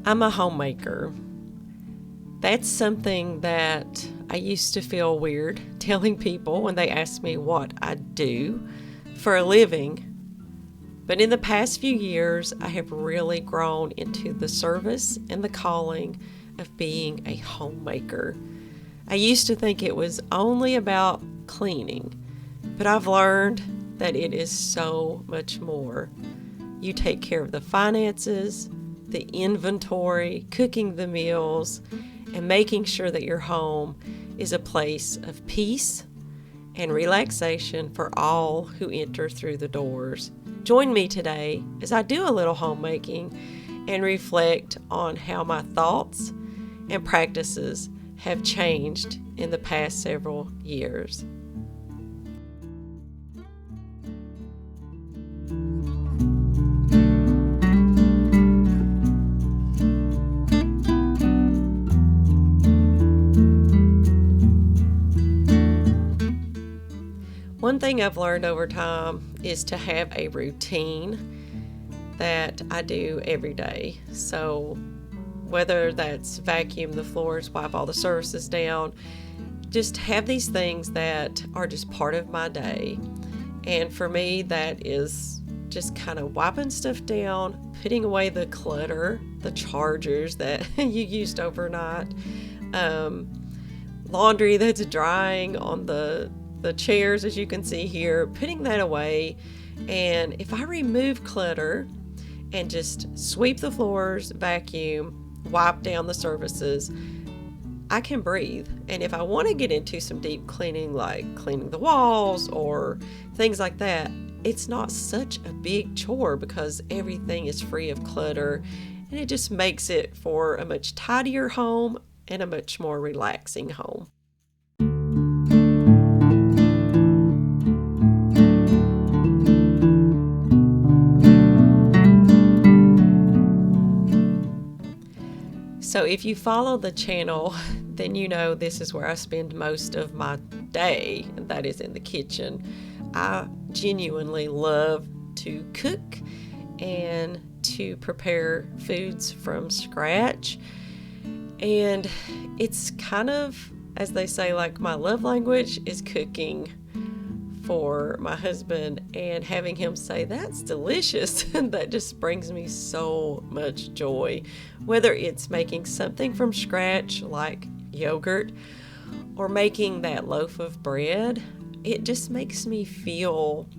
I'm a homemaker. That's something that I used to feel weird telling people when they asked me what I do for a living. But in the past few years, I have really grown into the service and the calling of being a homemaker. I used to think it was only about cleaning, but I've learned that it is so much more. You take care of the finances, the inventory, cooking the meals, and making sure that your home is a place of peace and relaxation for all who enter through the doors. Join me today as I do a little homemaking and reflect on how my thoughts and practices have changed in the past several years. One thing I've learned over time is to have a routine that I do every day. So whether that's vacuum the floors, wipe all the surfaces down, just have these things that are just part of my day. And for me, that is just kind of wiping stuff down, putting away the clutter, the chargers that you used overnight, laundry that's drying on the chairs, as you can see here, putting that away. And if I remove clutter and just sweep the floors, vacuum, wipe down the surfaces, I can breathe. And if I want to get into some deep cleaning, like cleaning the walls or things like that, it's not such a big chore because everything is free of clutter, and it just makes it for a much tidier home and a much more relaxing home. So if you follow the channel, then you know this is where I spend most of my day, and that is in the kitchen. I genuinely love to cook and to prepare foods from scratch. And it's kind of, as they say, like my love language is cooking for my husband, and having him say that's delicious that just brings me so much joy, whether it's making something from scratch like yogurt or making that loaf of bread. It just makes me feel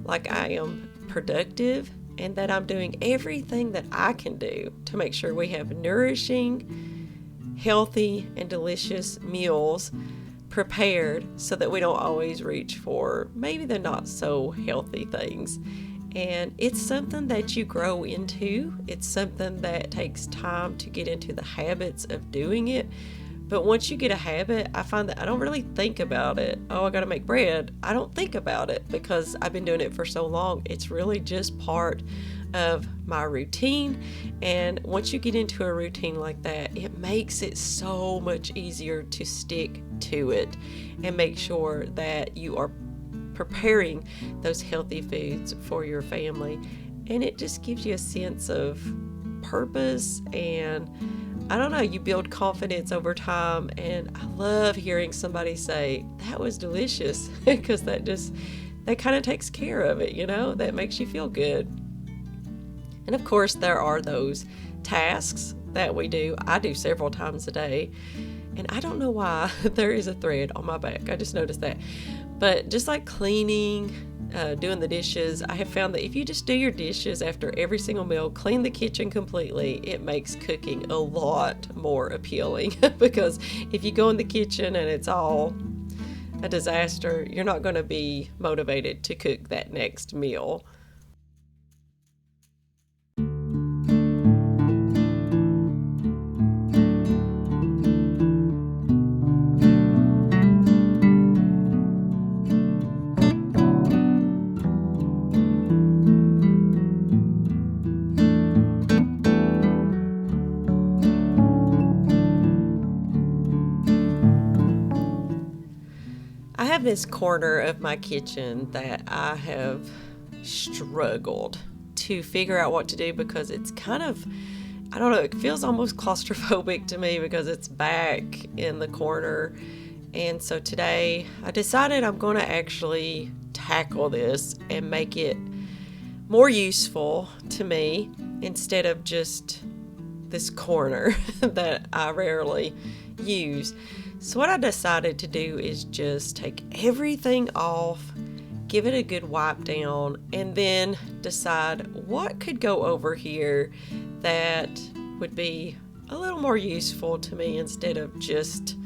like I am productive and that I'm doing everything that I can do to make sure we have nourishing, healthy, and delicious meals prepared so that we don't always reach for maybe the not so healthy things. And it's something that you grow into. It's something that takes time to get into the habits of doing it. But once you get a habit, I find that I don't really think about it. Oh, I got to make bread. I don't think about it because I've been doing it for so long. It's really just part of my routine. And once you get into a routine like that, it makes it so much easier to stick to it and make sure that you are preparing those healthy foods for your family. And it just gives you a sense of purpose, and I don't know, you build confidence over time. And I love hearing somebody say that was delicious because that kind of takes care of it, that makes you feel good. And of course, there are those tasks that we do. I do several times a day. And I don't know why there is a thread on my back. I just noticed that. But just like cleaning, doing the dishes, I have found that if you just do your dishes after every single meal, clean the kitchen completely, it makes cooking a lot more appealing. Because if you go in the kitchen and it's all a disaster, you're not going to be motivated to cook that next meal. I have this corner of my kitchen that I have struggled to figure out what to do because it's kind of I don't know, it feels almost claustrophobic to me because it's back in the corner. And so today I decided I'm going to actually tackle this and make it more useful to me instead of just this corner that I rarely use. So what I decided to do is just take everything off, give it a good wipe down, and then decide what could go over here that would be a little more useful to me instead of just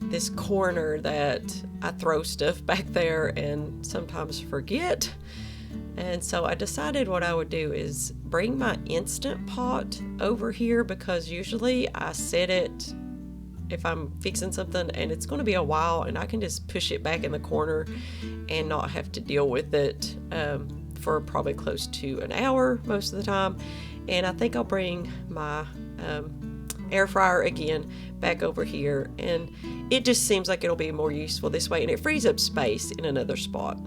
this corner that I throw stuff back there and sometimes forget. And so I decided what I would do is bring my Instant Pot over here, because usually I set it if I'm fixing something and it's going to be a while, and I can just push it back in the corner and not have to deal with it for probably close to an hour most of the time. And I think I'll bring my air fryer again back over here, and it just seems like it'll be more useful this way, and it frees up space in another spot.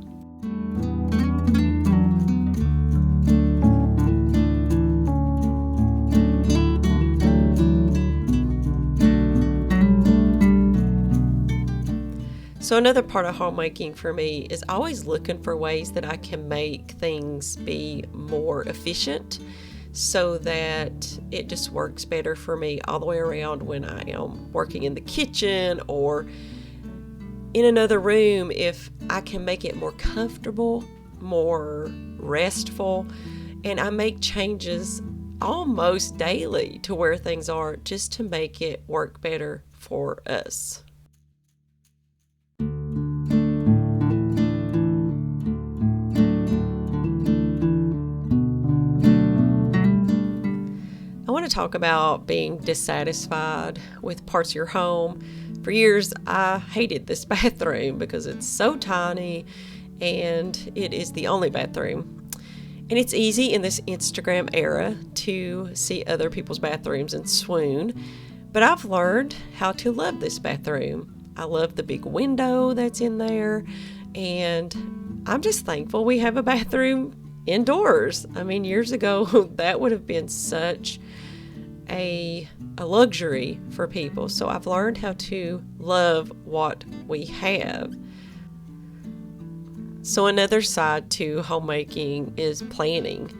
So another part of homemaking for me is always looking for ways that I can make things be more efficient so that it just works better for me all the way around when I am working in the kitchen or in another room. If I can make it more comfortable, more restful, and I make changes almost daily to where things are just to make it work better for us. I want to talk about being dissatisfied with parts of your home. For years, I hated this bathroom because it's so tiny and it is the only bathroom. And it's easy in this Instagram era to see other people's bathrooms and swoon, but I've learned how to love this bathroom. I love the big window that's in there, and I'm just thankful we have a bathroom indoors. I mean, years ago, that would have been such a luxury for people. So I've learned how to love what we have. So another side to homemaking is planning.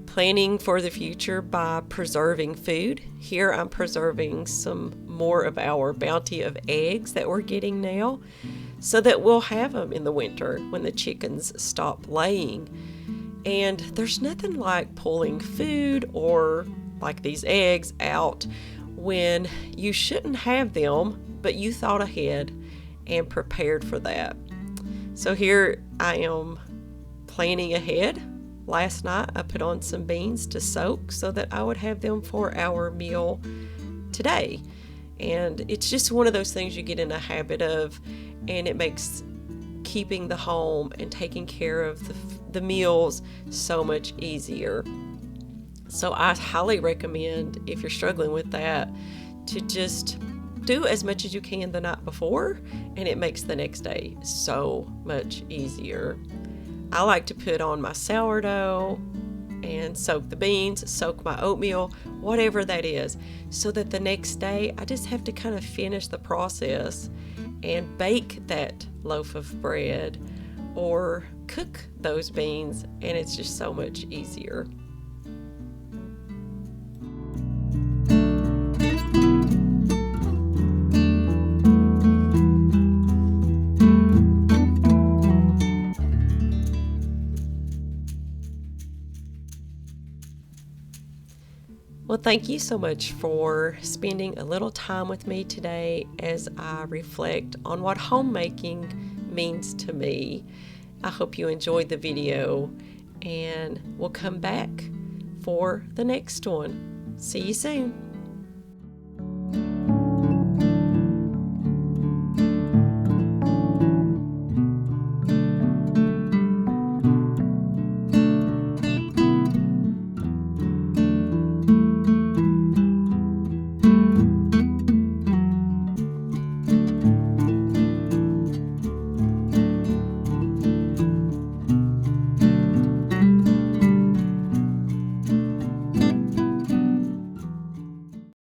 Planning for the future by preserving food. Here I'm preserving some more of our bounty of eggs that we're getting now, so that we'll have them in the winter when the chickens stop laying. And there's nothing like pulling food or like these eggs out when you shouldn't have them, but you thought ahead and prepared for that. So here I am planning ahead. Last night I put on some beans to soak so that I would have them for our meal today. And it's just one of those things you get in a habit of, and it makes keeping the home and taking care of the meals so much easier. So I highly recommend, if you're struggling with that, to just do as much as you can the night before, and it makes the next day so much easier. I like to put on my sourdough and soak the beans, soak my oatmeal, whatever that is, so that the next day I just have to kind of finish the process and bake that loaf of bread or cook those beans, and it's just so much easier. Well, thank you so much for spending a little time with me today as I reflect on what homemaking means to me. I hope you enjoyed the video, and we'll come back for the next one. See you soon.